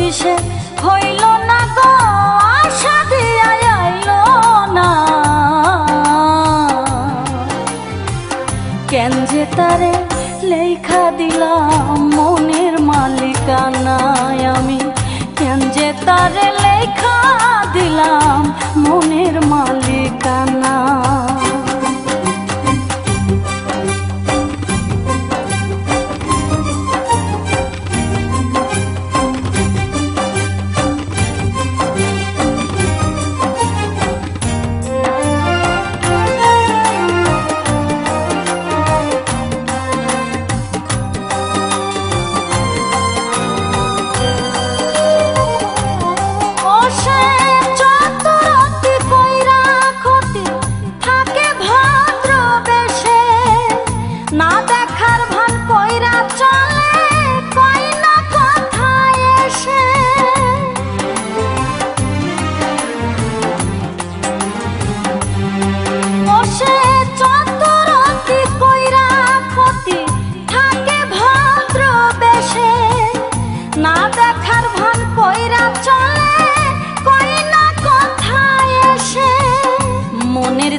দিশে হইল না গো আশা দিয়া আইল না কেন যে তারে লেখা দিলাম মনের মালিকানায় আমি কেন যে তারে লেখা দিলাম মনের মালিকানা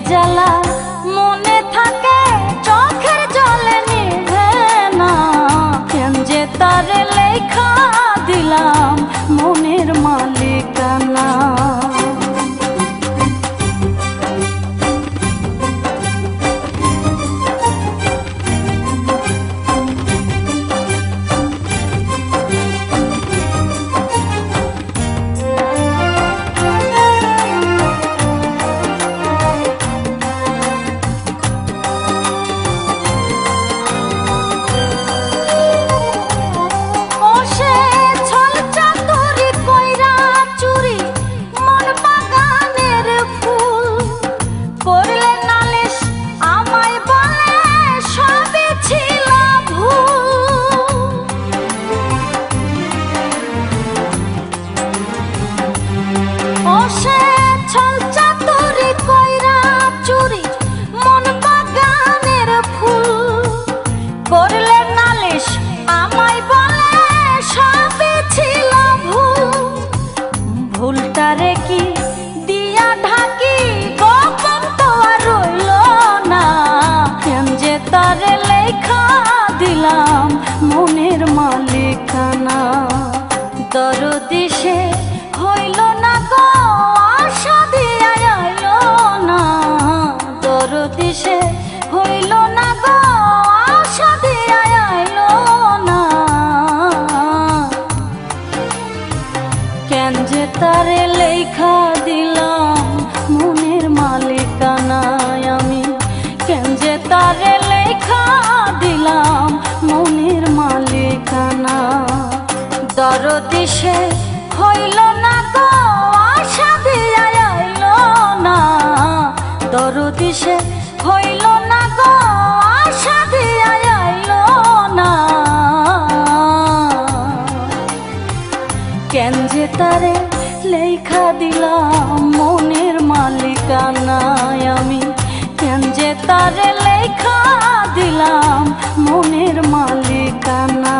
জ্বালা মনে থাকে চোখের জলে নিভে না কেন যে তারে লেখা দিলাম মনের মালিকানা ভুলটারে কি দিয়া ঢাকি গোপন তো আর রইল না কেন যে তারে লেখা দিলাম মনের মালিকানা দরদি সে হইল না গো আশা দিয়া আইল না দরদি সে হইল না গো আশা দিয়া আইল না কেন যে তারে লেখা দিলাম মনের মালিকানায় আমি কেন যে তারে লেখা দিলাম মনের মালিকানা দরদি সে হইল না গো আশা দিয়া আইল না দরদি সে হইল না গো আশা দিয়া আইল না কেন যে তারে লেখা দিলাম মনের মালিকানায় আমি কেন যে তারে লেখা দিলাম মনের মালিকানা।